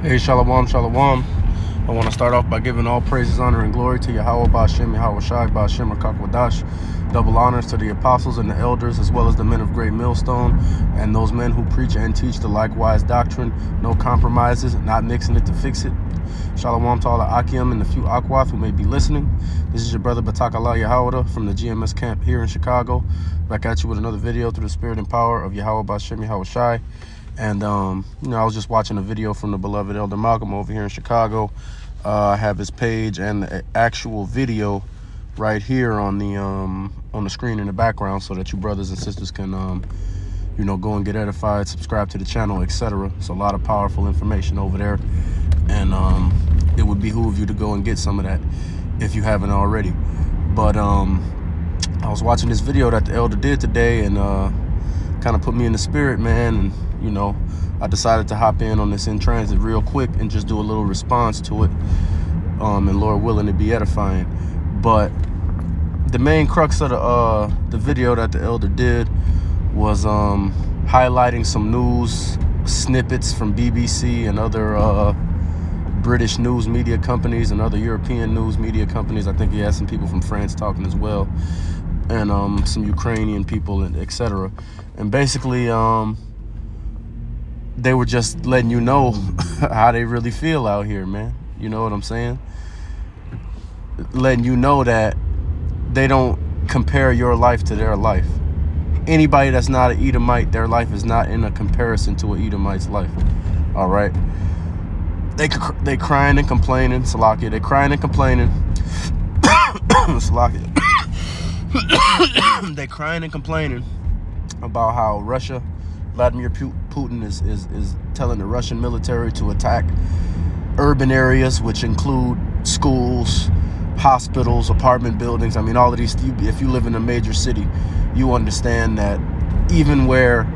Hey, Shalom, Shalom. I want to start off by giving all praises, honor, and glory to Yahweh Ba'Shem, Yahweh Shai, Ba'Shem, Rakakwadash. Double honors to the apostles and the elders, as well as the men of great millstone, and those men who preach and teach the likewise doctrine. No compromises, not mixing it to fix it. Shalom to all the Akim and the few Akwath who may be listening. This is your brother Batak Yahweh from the GMS camp here in Chicago. Back at you with another video through the spirit and power of Yahweh Ba'Shem, Yahweh Shai. And, I was just watching a video from the beloved Elder Malcolm over here in Chicago. I have his page and the actual video right here on the screen in the background so that you brothers and sisters can, go and get edified, subscribe to the channel, etc. It's a lot of powerful information over there. And it would behoove you to go and get some of that if you haven't already. But I was watching this video that the elder did today and kind of put me in the spirit, man. And I decided to hop in on this in transit real quick and just do a little response to it, and Lord willing, to be edifying. But the main crux of the video that the elder did was highlighting some news snippets from BBC and other British news media companies and other European news media companies. I think he had some people from France talking as well, and some Ukrainian people, and etc. And basically they were just letting you know how they really feel out here, man. You know what I'm saying? Letting you know that they don't compare your life to their life. Anybody that's not an Edomite, their life is not in a comparison to an Edomite's life. All right? They crying and complaining, Salakia. They crying and complaining. Salakia. They crying and complaining about how Vladimir Putin is telling the Russian military to attack urban areas, which include schools, hospitals, apartment buildings. I mean, all of these. If you live in a major city, you understand that even where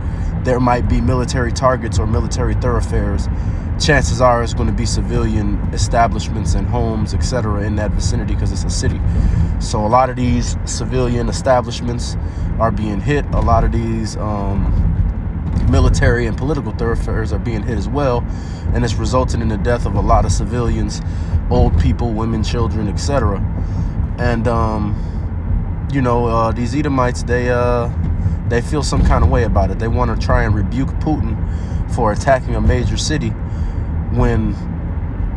there might be military targets or military thoroughfares, chances are it's going to be civilian establishments and homes, etc., in that vicinity, because it's a city. So a lot of these civilian establishments are being hit. A lot of these military and political thoroughfares are being hit as well, and it's resulting in the death of a lot of civilians, old people, women, children, etc. And these Edomites, they feel some kind of way about it. They want to try and rebuke Putin for attacking a major city, when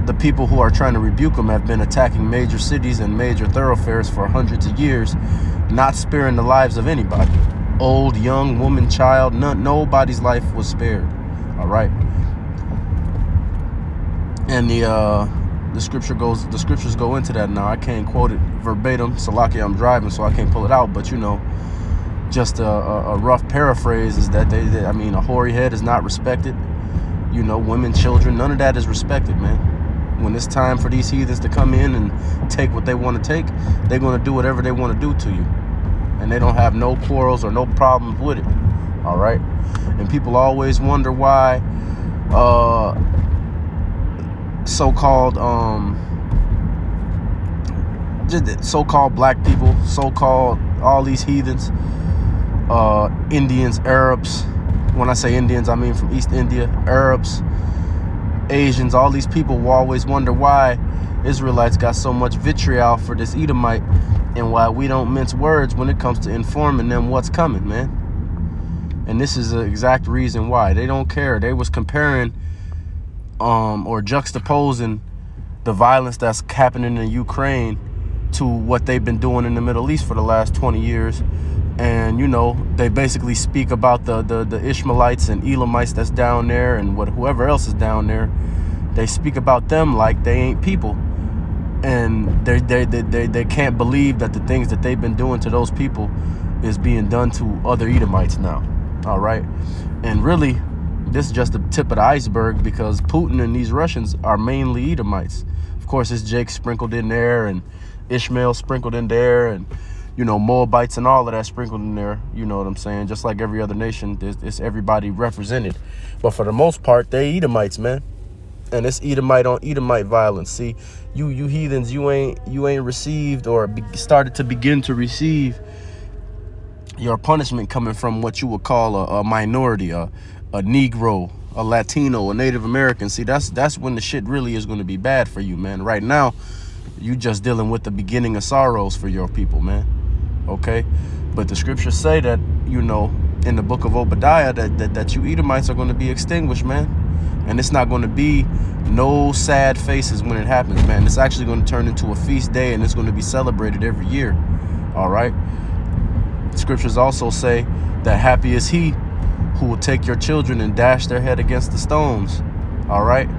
the people who are trying to rebuke him have been attacking major cities and major thoroughfares for hundreds of years, not sparing the lives of anybody. Old, young, woman, child, nobody's life was spared. All right. And the scriptures go into that. Now I can't quote it verbatim. Salakia, I'm driving, so I can't pull it out. But just a rough paraphrase is that a hoary head is not respected. Women, children, none of that is respected, man. When it's time for these heathens to come in and take what they want to take, they're going to do whatever they want to do to you. And they don't have no quarrels or no problems with it. All right? And people always wonder why so-called black people, so-called all these heathens, Indians, Arabs. When I say Indians, I mean from East India, Arabs, Asians, all these people will always wonder why Israelites got so much vitriol for this Edomite, and why we don't mince words when it comes to informing them what's coming, man. And this is the exact reason why. They don't care. They was comparing or juxtaposing the violence that's happening in Ukraine to what they've been doing in the Middle East for the last 20 years. And, they basically speak about the Ishmaelites and Elamites that's down there, and whoever else is down there. They speak about them like they ain't people. And they can't believe that the things that they've been doing to those people is being done to other Edomites now. All right. And really, this is just the tip of the iceberg, because Putin and these Russians are mainly Edomites. Of course, it's Jake sprinkled in there, and Ishmael sprinkled in there, and Moabites and all of that sprinkled in there. You know what I'm saying? Just like every other nation, it's everybody represented. But for the most part, they Edomites, man. And it's Edomite on Edomite violence. See, you heathens, you ain't received or started to begin to receive your punishment coming from what you would call a minority, a Negro, a Latino, a Native American, see, that's when the shit really is going to be bad for you, man. Right now, you just dealing with the beginning of sorrows for your people, man. Okay? But the scriptures say that, you know, in the book of Obadiah, that you Edomites are going to be extinguished, man. And it's not going to be no sad faces when it happens, man. It's actually going to turn into a feast day, and it's going to be celebrated every year. All right? Scriptures also say that happy is he who will take your children and dash their head against the stones. All right?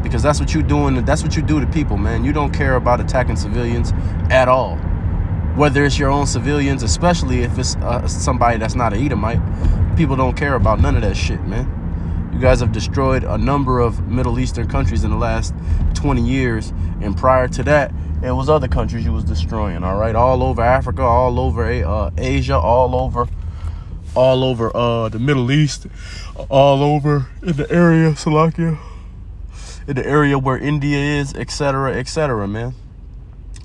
Because that's what you're doing. That's what you do to people, man. You don't care about attacking civilians at all. Whether it's your own civilians, especially if it's somebody that's not an Edomite, people don't care about none of that shit, man. You guys have destroyed a number of Middle Eastern countries in the last 20 years. And prior to that, it was other countries you was destroying, all right? All over Africa, all over Asia, all over the Middle East, all over in the area, Salakia, in the area where India is, etc., man.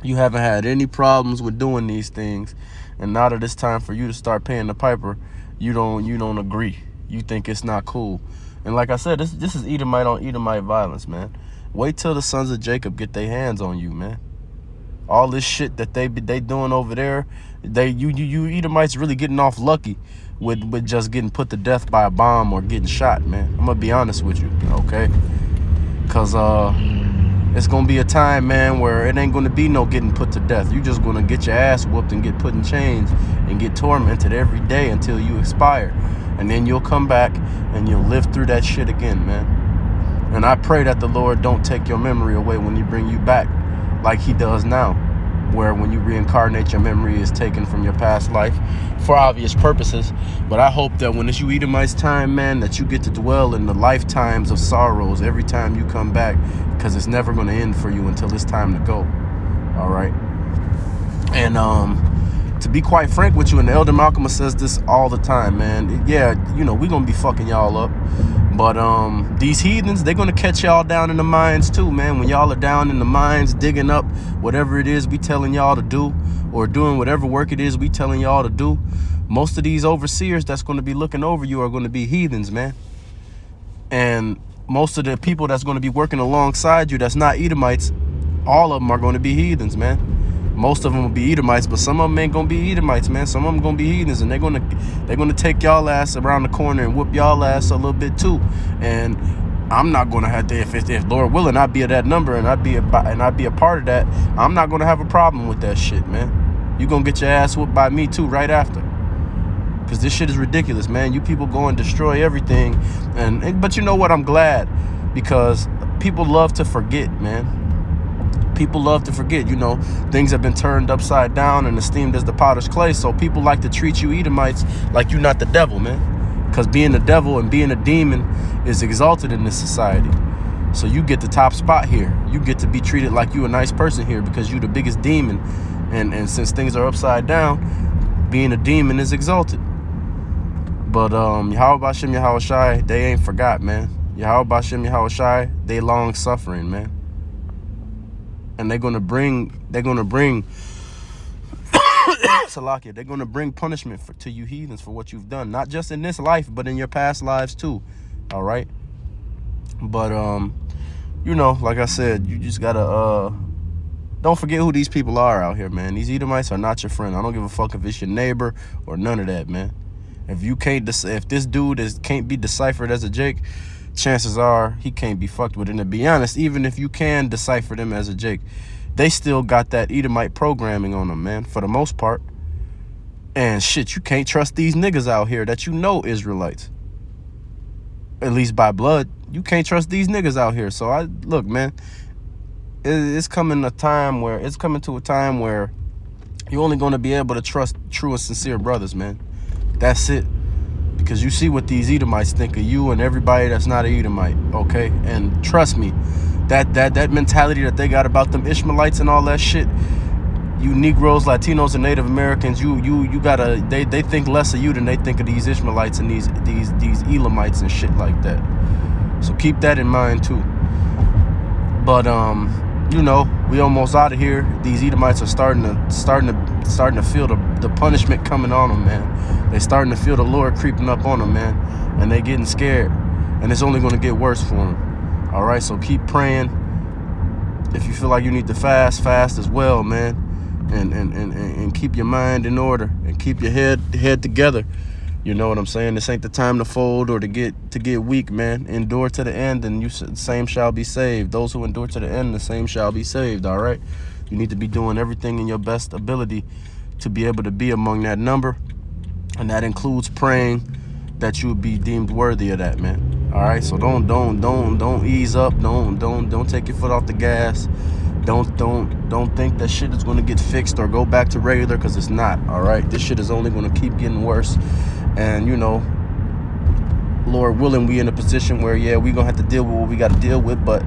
You haven't had any problems with doing these things, and now that it's time for you to start paying the piper, you don't agree. You think it's not cool. And like I said, this is Edomite on Edomite violence, man. Wait till the sons of Jacob get their hands on you, man. All this shit that they doing over there, you Edomites really getting off lucky with just getting put to death by a bomb or getting shot, man. I'm gonna be honest with you, okay? Cause it's gonna be a time, man, where it ain't gonna be no getting put to death. You just gonna get your ass whooped and get put in chains and get tormented every day until you expire. And then you'll come back and you'll live through that shit again, man. And I pray that the Lord don't take your memory away when he bring you back like he does now, where when you reincarnate, your memory is taken from your past life for obvious purposes. But I hope that when it's you Edomites' time, man, that you get to dwell in the lifetimes of sorrows every time you come back, because it's never going to end for you until it's time to go. All right. And to be quite frank with you, and the Elder Malcolm says this all the time, man. Yeah, you know, we're going to be fucking y'all up. But these heathens, they're going to catch y'all down in the mines too, man. When y'all are down in the mines digging up whatever it is we telling y'all to do, or doing whatever work it is we telling y'all to do, most of these overseers that's going to be looking over you are going to be heathens, man. And most of the people that's going to be working alongside you that's not Edomites, all of them are going to be heathens, man. Most of them will be Edomites, but some of them ain't gonna be Edomites, man. Some of them gonna be heathens, and they're gonna take y'all ass around the corner and whoop y'all ass a little bit too. And I'm not gonna have to, if Lord willing, I be at that number and I be a part of that. I'm not gonna have a problem with that shit, man. You gonna get your ass whooped by me too right after, because this shit is ridiculous, man. You people go and destroy everything, but you know what? I'm glad, because people love to forget, man. People love to forget, you know, things have been turned upside down and esteemed as the potter's clay. So people like to treat you Edomites like you're not the devil, man. Because being the devil and being a demon is exalted in this society. So you get the top spot here. You get to be treated like you a nice person here because you the biggest demon. And since things are upside down, being a demon is exalted. But Yahweh Bashem Yahweh Shai, they ain't forgot, man. Yahweh Bashem Yahweh Shai, they long suffering, man. And they're gonna bring Salakia, they're gonna bring punishment to you heathens for what you've done, not just in this life, but in your past lives too. All right. But you know, like I said, you just gotta don't forget who these people are out here, man. These Edomites are not your friend. I don't give a fuck if it's your neighbor or none of that, man. If you can't, if this dude can't be deciphered as a Jake, chances are he can't be fucked with. And to be honest, even if you can decipher them as a Jake, they still got that Edomite programming on them, man, for the most part. And shit, you can't trust these niggas out here that you know Israelites, at least by blood. You can't trust these niggas out here. So look, man, it's coming to a time where you're only going to be able to trust true and sincere brothers, man. That's it. Because you see what these Edomites think of you and everybody that's not an Edomite, okay? And trust me, that mentality that they got about them Ishmaelites and all that shit, you Negroes, Latinos, and Native Americans, you gotta, they think less of you than they think of these Ishmaelites and these Elamites and shit like that. So keep that in mind too. But you know, we almost out of here. These Edomites are starting to feel the punishment coming on them, man. They starting to feel the Lord creeping up on them, man, and they getting scared. and it's only going to get worse for them. All right, so keep praying. If you feel like you need to fast as well, man, and keep your mind in order and keep your head together. You know what I'm saying? This ain't the time to fold or to get weak, man. Endure to the end, and the same shall be saved. Those who endure to the end, the same shall be saved. All right, you need to be doing everything in your best ability to be able to be among that number, and that includes praying that you would be deemed worthy of that, man. All right, so don't ease up. Don't take your foot off the gas. Don't think that shit is going to get fixed or go back to regular, because it's not. All right, this shit is only going to keep getting worse. And you know, Lord willing, we in a position where, yeah, we gonna have to deal with what we got to deal with, but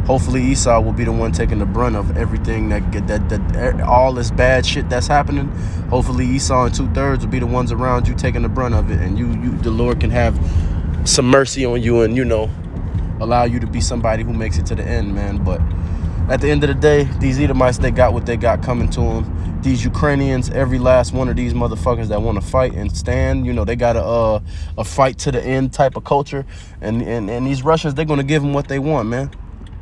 hopefully Esau will be the one taking the brunt of everything that all this bad shit that's happening. Hopefully Esau and 2/3 will be the ones around you taking the brunt of it, and the Lord can have some mercy on you, and you know, allow you to be somebody who makes it to the end, man. But at the end of the day, these Edomites, they got what they got coming to them. These Ukrainians, every last one of these motherfuckers that want to fight and stand, you know, they got a fight to the end type of culture. And these Russians, they're going to give them what they want, man.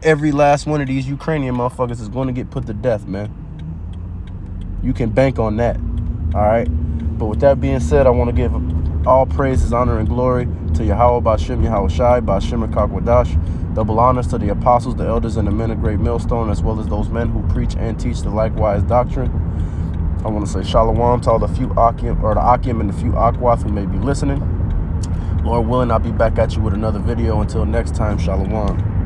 Every last one of these Ukrainian motherfuckers is going to get put to death, man. You can bank on that, all right? But with that being said, I want to give all praises, honor, and glory to Yahweh Ba'Shem, Yahweh Shai, Ba'Shem Kakwadash. Double honors to the apostles, the elders, and the men of great millstone, as well as those men who preach and teach the likewise doctrine. I want to say shalom to all the few Akim, or the Akim and the few Akwath who may be listening. Lord willing, I'll be back at you with another video. Until next time, shalom.